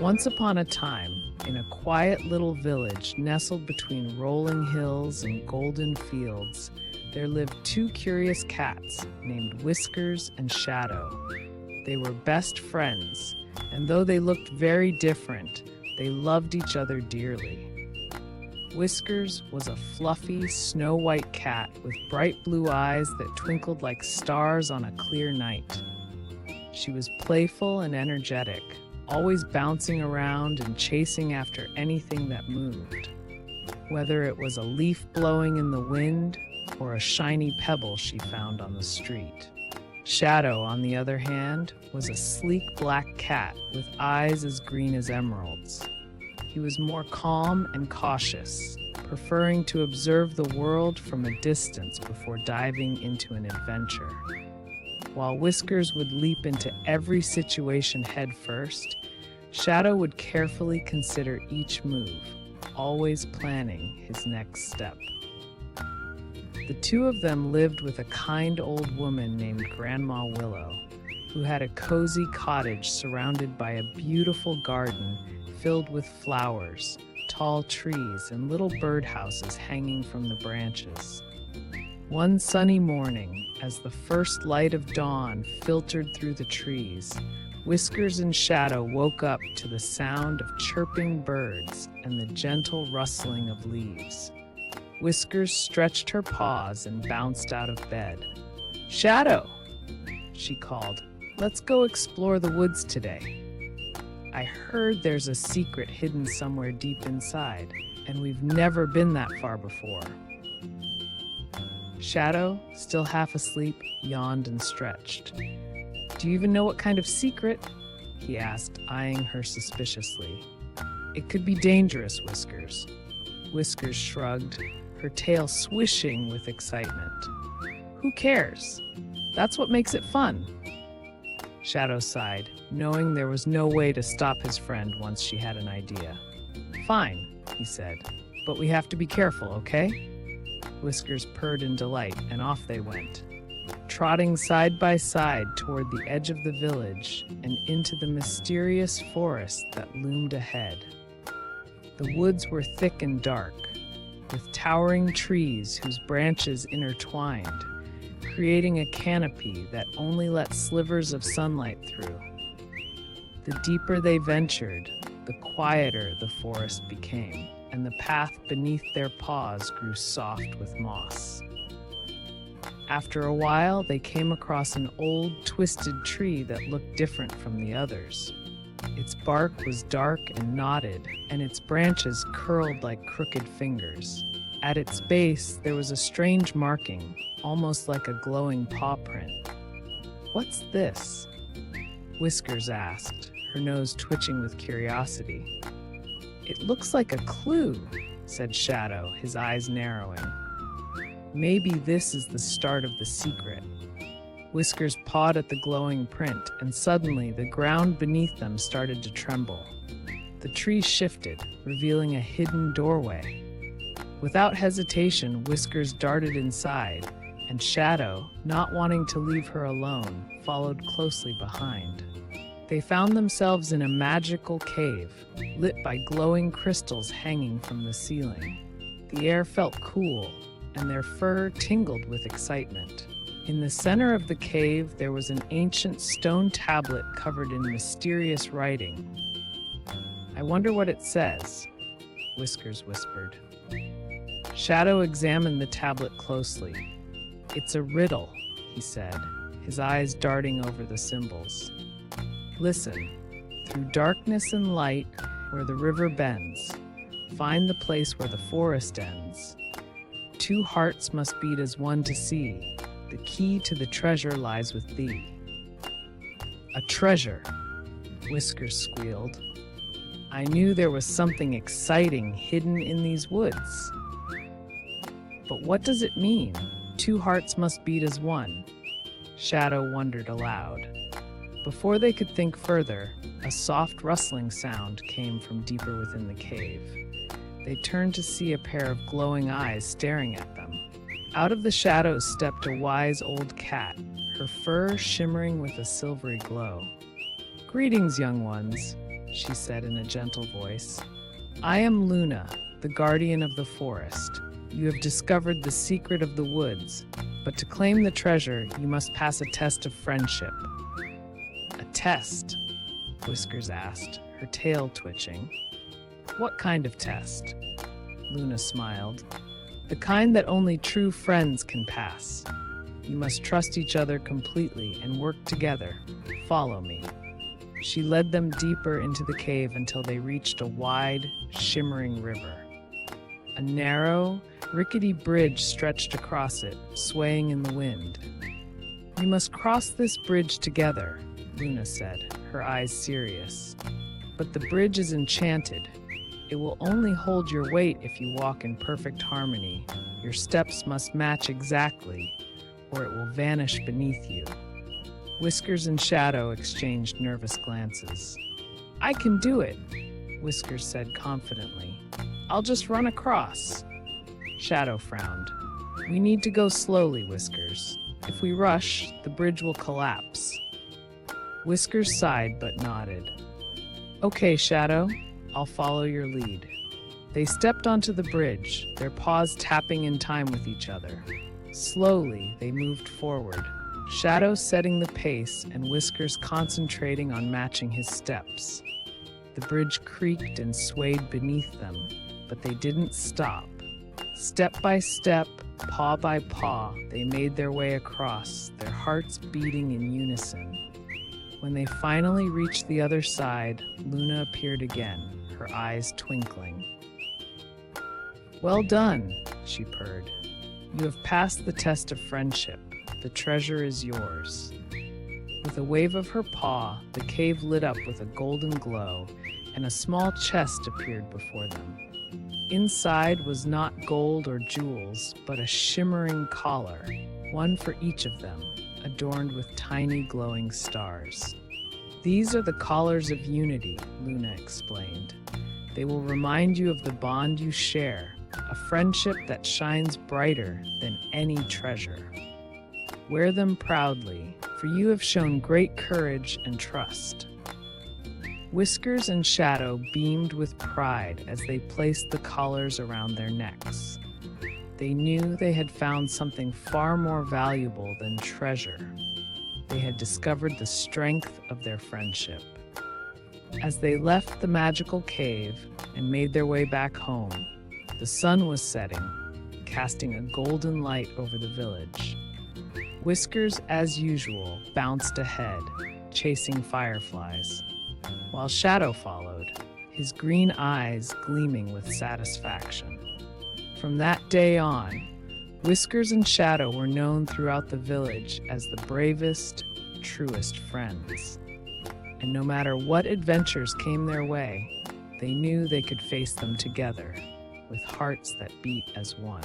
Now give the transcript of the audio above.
Once upon a time, in a quiet little village nestled between rolling hills and golden fields, there lived two curious cats named Whiskers and Shadow. They were best friends, and though they looked very different, they loved each other dearly. Whiskers was a fluffy, snow-white cat with bright blue eyes that twinkled like stars on a clear night. She was playful and energetic, always bouncing around and chasing after anything that moved. Whether it was a leaf blowing in the wind or a shiny pebble she found on the street. Shadow, on the other hand, was a sleek black cat with eyes as green as emeralds. He was more calm and cautious, preferring to observe the world from a distance before diving into an adventure. While Whiskers would leap into every situation head first, Shadow would carefully consider each move, always planning his next step. The two of them lived with a kind old woman named Grandma Willow, who had a cozy cottage surrounded by a beautiful garden filled with flowers, tall trees, and little birdhouses hanging from the branches. One sunny morning, as the first light of dawn filtered through the trees, Whiskers and Shadow woke up to the sound of chirping birds and the gentle rustling of leaves. Whiskers stretched her paws and bounced out of bed. "Shadow," she called, "let's go explore the woods today. I heard there's a secret hidden somewhere deep inside, and we've never been that far before." Shadow, still half asleep, yawned and stretched. "Do you even know what kind of secret?" he asked, eyeing her suspiciously. "It could be dangerous, Whiskers." Whiskers shrugged, her tail swishing with excitement. "Who cares? That's what makes it fun." Shadow sighed, knowing there was no way to stop his friend once she had an idea. "Fine," he said, "but we have to be careful, okay?" Whiskers purred in delight, and off they went, trotting side by side toward the edge of the village and into the mysterious forest that loomed ahead. The woods were thick and dark, with towering trees whose branches intertwined, creating a canopy that only let slivers of sunlight through. The deeper they ventured, the quieter the forest became, and the path beneath their paws grew soft with moss. After a while, they came across an old, twisted tree that looked different from the others. Its bark was dark and knotted, and its branches curled like crooked fingers. At its base, there was a strange marking, almost like a glowing paw print. "What's this?" Whiskers asked, her nose twitching with curiosity. "It looks like a clue," said Shadow, his eyes narrowing. "Maybe this is the start of the secret." Whiskers pawed at the glowing print, and suddenly the ground beneath them started to tremble. The tree shifted, revealing a hidden doorway. Without hesitation, Whiskers darted inside, and Shadow, not wanting to leave her alone, followed closely behind. They found themselves in a magical cave, lit by glowing crystals hanging from the ceiling. The air felt cool, and their fur tingled with excitement. In the center of the cave, there was an ancient stone tablet covered in mysterious writing. "I wonder what it says," Whiskers whispered. Shadow examined the tablet closely. "It's a riddle," he said, his eyes darting over the symbols. "Listen, through darkness and light, where the river bends, find the place where the forest ends. Two hearts must beat as one to see. The key to the treasure lies with thee." "A treasure," Whiskers squealed. "I knew there was something exciting hidden in these woods. But what does it mean? Two hearts must beat as one." Shadow wondered aloud. Before they could think further, a soft rustling sound came from deeper within the cave. They turned to see a pair of glowing eyes staring at them. Out of the shadows stepped a wise old cat, her fur shimmering with a silvery glow. "Greetings, young ones," she said in a gentle voice. I am Luna, the guardian of the forest. You have discovered the secret of the woods, but to claim the treasure, you must pass a test of friendship. A test? Whiskers asked, her tail twitching. What kind of test? Luna smiled. The kind that only true friends can pass. You must trust each other completely and work together. Follow me. She led them deeper into the cave until they reached a wide, shimmering river. A narrow, rickety bridge stretched across it, swaying in the wind. You must cross this bridge together, Luna said, her eyes serious. But the bridge is enchanted. It will only hold your weight if you walk in perfect harmony. Your steps must match exactly, or it will vanish beneath you. Whiskers and Shadow exchanged nervous glances. I can do it, Whiskers said confidently. I'll just run across. Shadow frowned. We need to go slowly, Whiskers. If we rush, the bridge will collapse. Whiskers sighed but nodded. Okay, Shadow, I'll follow your lead. They stepped onto the bridge, their paws tapping in time with each other. Slowly, they moved forward, Shadow setting the pace and Whiskers concentrating on matching his steps. The bridge creaked and swayed beneath them, but they didn't stop. Step by step, paw by paw, they made their way across, their hearts beating in unison. When they finally reached the other side, Luna appeared again, her eyes twinkling. Well done, she purred. You have passed the test of friendship. The treasure is yours. With a wave of her paw, the cave lit up with a golden glow, and a small chest appeared before them. Inside was not gold or jewels, but a shimmering collar, one for each of them, adorned with tiny glowing stars. These are the collars of unity, Luna explained. They will remind you of the bond you share, a friendship that shines brighter than any treasure. Wear them proudly, for you have shown great courage and trust. Whiskers and Shadow beamed with pride as they placed the collars around their necks. They knew they had found something far more valuable than treasure. They had discovered the strength of their friendship. As they left the magical cave and made their way back home, the sun was setting, casting a golden light over the village. Whiskers, as usual, bounced ahead, chasing fireflies, while Shadow followed, his green eyes gleaming with satisfaction. From that day on, Whiskers and Shadow were known throughout the village as the bravest, truest friends. And no matter what adventures came their way, they knew they could face them together, with hearts that beat as one.